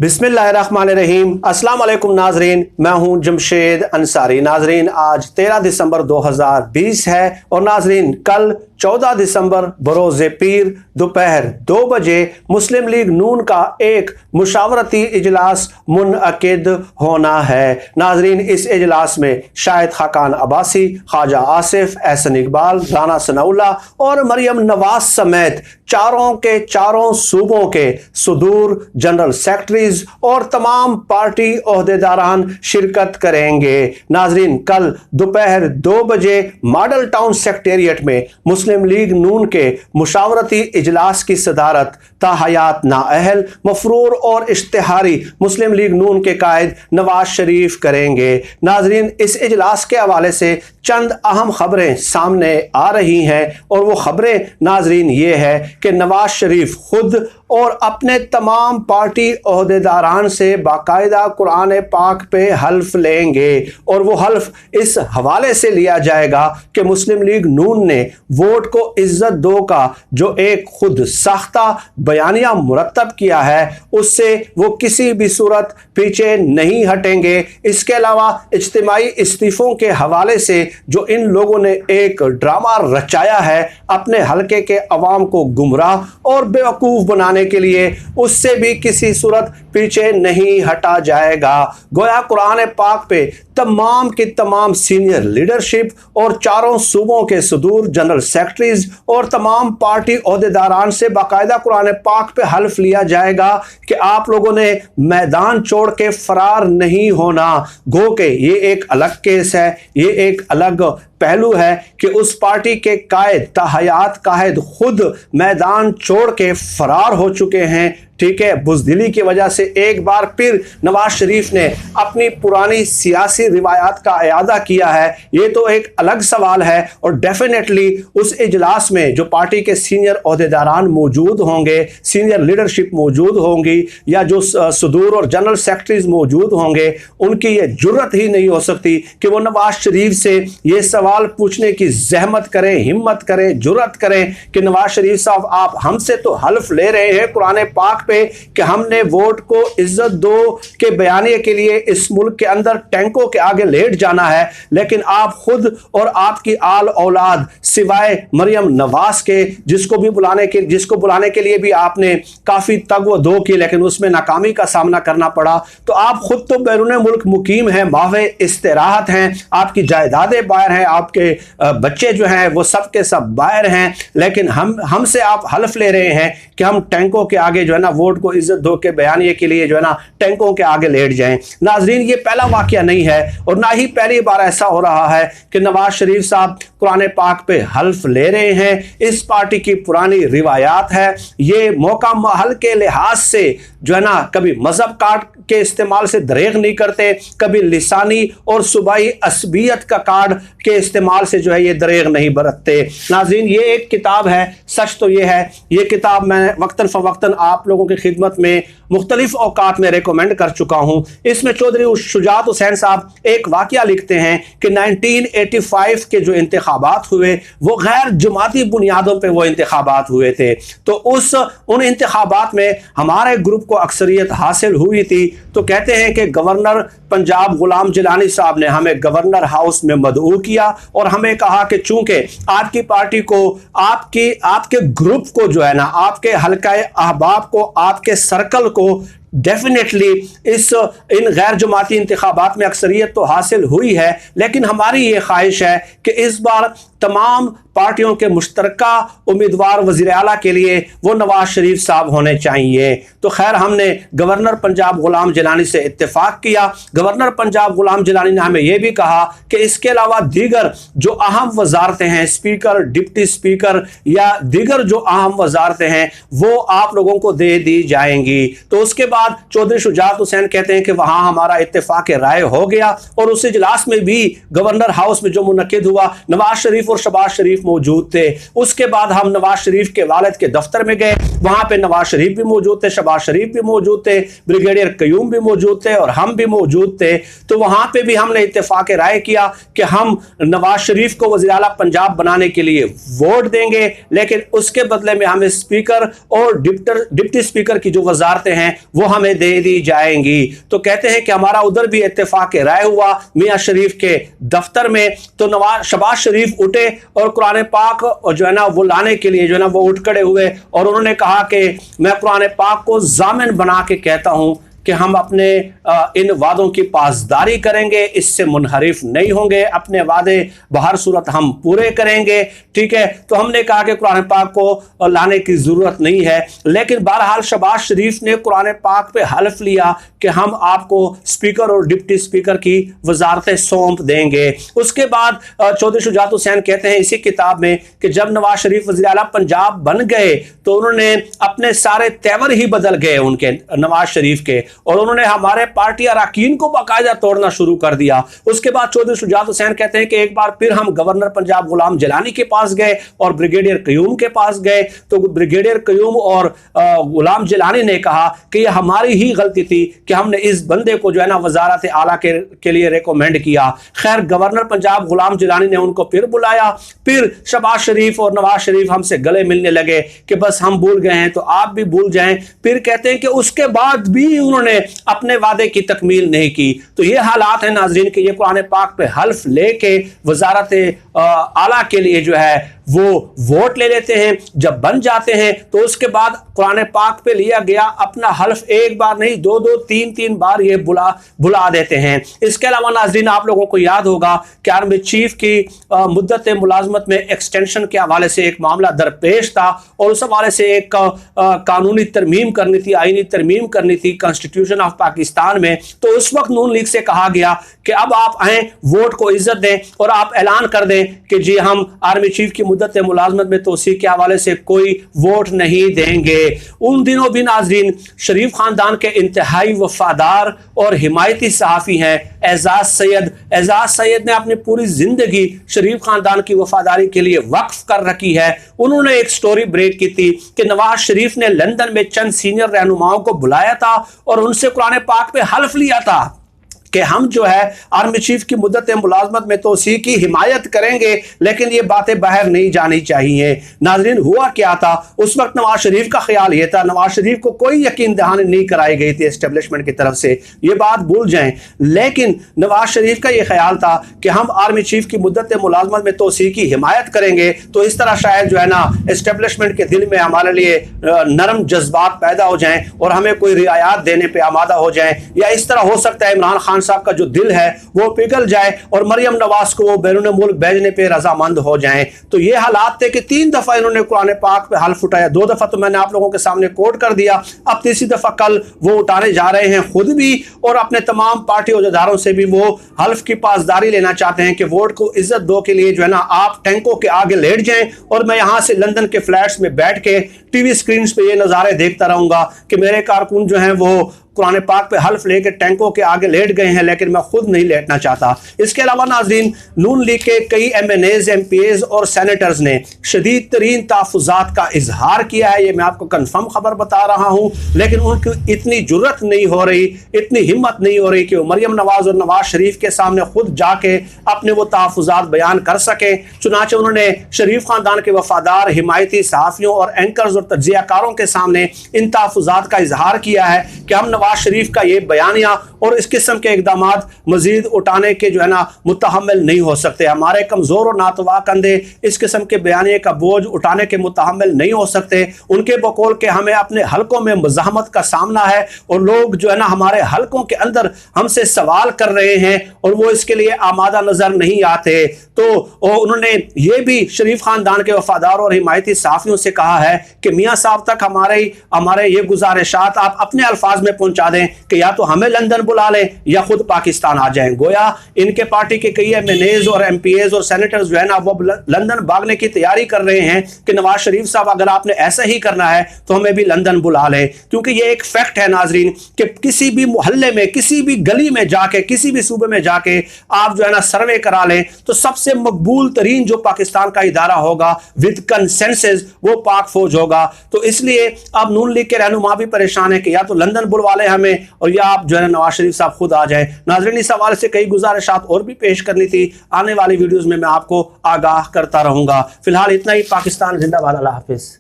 बिस्मिल्लाहिर्रहमानिर्रहीम। अस्सलाम वालेकुम नाजरीन, मैं हूं जमशेद अंसारी। नाजरीन, आज 13 दिसंबर 2020 है और नाजरीन कल 14 दिसंबर बरोज़ पीर दोपहर 2 बजे मुस्लिम लीग नून का एक मुशावरती इजलास मुनअकिद होना है। नाजरीन, इस इजलास में शाहिद खाकान अब्बासी, ख्वाजा आसिफ, एहसन इकबाल, राना सनाउल्ला और मरियम नवाज समेत चारों के चारों सूबों के सुदूर जनरल सेक्रेटरीज और तमाम पार्टी ओहदेदारान शिरकत करेंगे। नाजरीन, कल दोपहर 2 बजे मॉडल टाउन सेक्रेटेरिएट में मुस्लिम लीग नून के मुशावरती इजलास की सदारत ताहयात नाअहल, मफरूर और इश्तिहारी मुस्लिम लीग नून के कायद नवाज शरीफ करेंगे। नाजरीन, इस इजलास के हवाले से चंद अहम खबरें सामने आ रही हैं और वो खबरें नाजरीन ये है कि नवाज शरीफ खुद और अपने तमाम पार्टी ओहदेदारान से बाकायदा कुरान पाक पे हल्फ लेंगे और वो हल्फ इस हवाले से लिया जाएगा कि मुस्लिम लीग नून ने वोट को इज्जत दो का जो एक खुद साख्ता बयानिया मुरतब किया है उससे वो किसी भी सूरत पीछे नहीं हटेंगे। इसके अलावा इज्तिमाई इस्तीफों के हवाले से जो इन लोगों ने एक ड्रामा रचाया है अपने हलके के अवाम को गुमराह और बेवकूफ़ बनाने के लिए, उससे भी किसी सूरत पीछे नहीं हटा जाएगा। गोया कुरान पाक पे तमाम की तमाम सीनियर लीडरशिप और चारों सूबों के सुदूर जनरल सेक्रेटरीज और तमाम पार्टी ओहदेदारान से बाकायदा कुरान पाक पे हल्फ लिया जाएगा कि आप लोगों ने मैदान छोड़ के फरार नहीं होना। गो के ये एक अलग केस है, ये एक अलग पहलू है कि उस पार्टी के कायद ताहयात कायद खुद मैदान छोड़ के फरार हो चुके हैं। ठीक है, बुज़दिली की वजह से एक बार फिर नवाज शरीफ ने अपनी पुरानी सियासी रिवायात का इयादा किया है। ये तो एक अलग सवाल है और डेफिनेटली उस इजलास में जो पार्टी के सीनियर ओहदेदारान मौजूद होंगे, सीनियर लीडरशिप मौजूद होंगी या जो सुदूर और जनरल सेक्रेटरीज मौजूद होंगे, उनकी ये जुर्रत ही नहीं हो सकती कि वो नवाज शरीफ से ये सवाल पूछने की जहमत करें, हिम्मत करें, जुर्रत करें कि नवाज शरीफ साहब आप हमसे तो हल्फ ले रहे हैं कुरान पाक कि हमने वोट को इज्जत दो के बयाने के लिए इस मुल्क के अंदर टैंकों के आगे लेट जाना है, लेकिन आप खुद और आपकी आल औलाद सिवाय मरियम नवाज के जिसको बुलाने के लिए भी आपने काफी तग व दो की लेकिन उसमें नाकामी का सामना करना पड़ा। तो आप खुद तो बैरून मुल्क मुकीम हैं, मावे इस्तिराहत हैं, आपकी जायदादें बाहर हैं, आपके बच्चे जो हैं वो सब के सब बाहर हैं, लेकिन हमसे आप हल्फ ले रहे हैं कि हम टैंकों के आगे जो है ना वोट को इज्जत दो के बयानिए के लिए जो है ना टैंकों के आगे लेट जाएं। नाजरीन, ये पहला वाकया नहीं है और ना ही पहली बार ऐसा हो रहा है कि नवाज शरीफ साहब कुरान पाक पे हल्फ ले रहे हैं। इस पार्टी की पुरानी रिवायात है, ये मौका महल के लिहाज से जो है ना कभी मजहब कार्ड के इस्तेमाल से दरेग नहीं करते, कभी लिसानी और सूबाई असबियत का कार्ड के इस्तेमाल से जो है ये दरेग नहीं बरतते। नाजरीन, ये एक किताब है, सच तो ये है, ये किताब मैं वक्तन फवक्तन आप लोगों की खिदमत में मुख्तलिफ औकात में रिकमेंड कर चुका हूं। इसमें चौधरी शुजात हुसैन साहब एक वाकया लिखते हैं कि 1985 के जो इंतखाबात हुए वो गैर जमाती बुनियादों पे वो इंतखाबात हुए थे। तो उन इंतखाबात में हमारे ग्रुप को अक्सरियत हासिल हुई थी। तो कहते हैं कि गवर्नर पंजाब गुलाम जिलानी साहब ने हमें गवर्नर हाउस में मदऊ किया और हमें कहा कि चूंकि आपकी पार्टी को आपके ग्रुप को जो है ना आपके हल्का अहबाब को आपके सर्कल को डेफिनेटली इन गैर जमाती इंतखाबात में अक्सरियत तो हासिल हुई है, लेकिन हमारी ये ख्वाहिश है कि इस बार तमाम पार्टियों के मुश्तरका उम्मीदवार वज़ीर आला के लिए वो नवाज शरीफ साहब होने चाहिए। तो खैर हमने गवर्नर पंजाब गुलाम जिलानी से इत्तेफाक किया। गवर्नर पंजाब गुलाम जिलानी ने हमें यह भी कहा कि इसके अलावा दीगर जो अहम वजारतें हैं, स्पीकर, डिप्टी स्पीकर या दीगर जो अहम वजारतें हैं वो आप लोगों को दे दी जाएंगी। तो उसके बाद चौधरी शुजात हुसैन कहते हैं कि वहां हमारा इत्तेफाक राय हो गया और उस इजलास में भी गवर्नर हाउस में जो मुनक्किद हुआ नवाज शरीफ और शहबाज शरीफ मौजूद थे। उसके बाद हम नवाज शरीफ के वालिद के दफ्तर में गए, वहां पे नवाज शरीफ भी मौजूद थे, शहबाज शरीफ भी मौजूद थे, ब्रिगेडियर कयूम भी मौजूद थे और हम भी मौजूद थे। तो वहां पे भी हमने इत्तेफाक राय किया कि हम नवाज शरीफ को वज़ीर आला पंजाब बनाने के लिए वोट देंगे, लेकिन उसके बदले में हमें स्पीकर और डिप्टी स्पीकर की जो वजारतें हैं वो हमें दे दी जाएंगी। तो कहते हैं कि हमारा उधर भी इत्तेफाक राय हुआ मियां शरीफ के दफ्तर में। तो शहबाज शरीफ उठे और कुरान पाक जो है ना वो लाने के लिए जो है ना वो उठ खड़े हुए और उन्होंने कहा कि मैं कुरान पाक को जामिन बना के कहता हूं कि हम अपने इन वादों की पासदारी करेंगे, इससे मुनहरिफ नहीं होंगे, अपने वादे बहर सूरत हम पूरे करेंगे। ठीक है, तो हमने कहा कि कुरान पाक को लाने की ज़रूरत नहीं है, लेकिन बहरहाल शहबाज शरीफ ने कुरान पाक पे हल्फ लिया कि हम आपको स्पीकर और डिप्टी स्पीकर की वजारतें सौंप देंगे। उसके बाद चौधरी शुजात हुसैन कहते हैं इसी किताब में कि जब नवाज शरीफ वज़ीर आला पंजाब बन गए तो उन्होंने अपने सारे तेवर ही बदल गए उनके, नवाज शरीफ के, और उन्होंने हमारे पार्टी अरकान को बाकायदा तोड़ना शुरू कर दिया। उसके बाद चौधरी शुजात हुसैन कहते हैं कि एक बार फिर हम गवर्नर पंजाब गुलाम जलानी के पास गए और ब्रिगेडियर कयूम के पास गए, तो ब्रिगेडियर कयूम और गुलाम जलानी ने कहा कि यह हमारी ही गलती थी कि हमने इस बंदे को जो है ना वजारत आला के लिए रिकमेंड किया। खैर गवर्नर पंजाब गुलाम जलानी ने उनको फिर बुलाया, फिर शहबाज शरीफ और नवाज शरीफ हमसे गले मिलने लगे कि बस हम भूल गए हैं तो आप भी भूल जाएं। फिर कहते हैं कि उसके बाद भी उन्होंने अपने वादे की तकमील नहीं की। तो ये हालात है नाजरीन कि ये कुरान पाक पे हल्फ लेके वजारत आला के लिए जो है वो वोट ले लेते हैं, जब बन जाते हैं तो उसके बाद कुरान पाक पे लिया गया अपना हल्फ एक बार नहीं दो दो तीन तीन बार ये बुला देते हैं। इसके अलावा नाजरीन आप लोगों को याद होगा कि आर्मी चीफ की मुद्दत मुलाजमत में एक्सटेंशन के हवाले से एक मामला दरपेश था और उस हवाले से एक कानूनी तरमीम करनी थी, आईनी तरमीम करनी थी कॉन्स्टिट्यूशन ऑफ पाकिस्तान में। तो उस वक्त नून लीग से कहा गया कि अब आप आए, वोट को इज्जत दें और आप ऐलान कर दें कि जी हम आर्मी चीफ की मुद्दत मुलाजमत में तोसी के हवाले से कोई वोट नहीं देंगे। उन दिनों भी नाजरीन शरीफ खानदान के इंतहाई वफादार और हिमायती सहाफ़ी हैं एजाज सैयद। एजाज सैयद ने अपनी पूरी जिंदगी शरीफ खानदान की वफादारी के लिए वक्फ कर रखी है। उन्होंने एक स्टोरी ब्रेक की थी कि नवाज शरीफ ने लंदन में चंद सीनियर रहनुमाओं को बुलाया था और उनसे कुरान पाक पे हल्फ लिया था कि हम जो है आर्मी चीफ की मुद्दत मुलाजमत में तोसी की हिमायत करेंगे, लेकिन ये बातें बाहर नहीं जानी चाहिए। नाजरीन हुआ क्या था, उस वक्त नवाज शरीफ का ख्याल ये था, नवाज शरीफ को कोई यकीन दहानी नहीं कराई गई थी एस्टेब्लिशमेंट की तरफ से, ये बात भूल जाएं। लेकिन नवाज शरीफ का ये ख्याल था कि हम आर्मी चीफ की मुद्दत मुलाजमत में तोसी की हिमायत करेंगे तो इस तरह शायद जो है ना एस्टेब्लिशमेंट के दिल में हमारे लिए नरम जज्बात पैदा हो जाएं और हमें कोई रियायत देने पर आमादा हो जाएं, या इस तरह हो सकता है इमरान खान साहब का जो दिल है वो पिघल जाए और मरियम नवाज को वो बैरून मुल्क भेजने पे रजामंद हो जाएं। तो ये हालात थे कि 3 दफा इन्होंने कुरान पाक पे हल्फ उठाया, 2 दफा तो मैंने आप लोगों के सामने कोट कर दिया, अब तीसरी दफा कल वो उठाने जा रहे हैं खुद भी और अपने तमाम पार्टी अहदेदारों से भी वो हल्फ की पासदारी लेना चाहते हैं कि वोट को इज्जत दो के लिए जो है ना आप टैंकों के आगे लेट जाएं और मैं यहां से लंदन के फ्लैट्स में बैठ के टीवी स्क्रीन पे ये नजारे देखता रहूंगा कि मेरे कारकुन जो हैं वो कुरान पाक पे हल्फ लेके टैंकों के आगे लेट गए हैं, लेकिन मैं खुद नहीं लेटना चाहता। इसके अलावा नाजरीन नून लीग के कई MNAs, MPAs और सेनेटर्स ने शदीद तरीन तहफ़्फ़ुज़ात का इजहार किया है, ये मैं आपको कन्फर्म खबर बता रहा हूँ, लेकिन उनकी इतनी जुर्रत नहीं हो रही, इतनी हिम्मत नहीं हो रही कि वो मरियम नवाज और नवाज शरीफ के सामने खुद जाके अपने वो तहफ़्फ़ुज़ात बयान कर सकें। चुनाचे उन्होंने शरीफ खानदान के वफादार हिमायती सहाफ़ियों और एंकर्स और तज्ज़ियाकारों के सामने इन तहफ़्फ़ुज़ात का इजहार किया है कि हम नवाज शरीफ का ये बयानिया और इस किस्म के इकदाम मजीद उठाने के जो है ना मुतहम्मिल नहीं हो सकते। हमारे कमजोर और नातवा कंधे इस किस्म के बयानिए का बोझ उठाने के मुतहम्मिल नहीं हो सकते। उनके बकौल के हमें अपने हलकों में मुज़ाहमत का सामना है और लोग जो है ना हमारे हलकों के अंदर हमसे सवाल कर रहे हैं और वो इसके लिए आमादा नजर नहीं आते। तो उन्होंने ये भी शरीफ खानदान के वफादार और हिमायती सहाफ़ियों से कहा है कि मियाँ साहब तक हमारे ये गुजारिशात आप अपने अल्फाज में पहुंचा दें कि या तो हमें लंदन बुला लें या खुद पाकिस्तान आ जाएं। गोया इनके पार्टी के कई MNAs और MPAs और सेनेटर्स जो है ना वो लंदन भागने की तैयारी कर रहे हैं कि नवाज शरीफ साहब अगर आपने ऐसा ही करना है तो हमें भी लंदन बुला लें, क्योंकि ये एक फैक्ट है नाजरीन कि किसी भी मोहल्ले में, किसी भी गली में जाके, किसी भी सूबे में जाके आप जो है ना सर्वे करा लें तो सबसे मकबूल तरीन जो पाकिस्तान का इदारा होगा विद कंसेंसस वो पाक फौज होगा। तो इसलिए अब नून लीग के रहनुमा भी परेशान है कि या तो लंदन बुलवा लें हमें और या आप जो है नवाज शरीफ साहब खुद आ जाए। नाज़रीन इस हवाले से कई गुजारिशात और भी पेश करनी थी, आने वाली वीडियोस में मैं आपको आगाह करता रहूंगा। फिलहाल इतना ही। पाकिस्तान जिंदाबाद। अल्लाह हाफिज।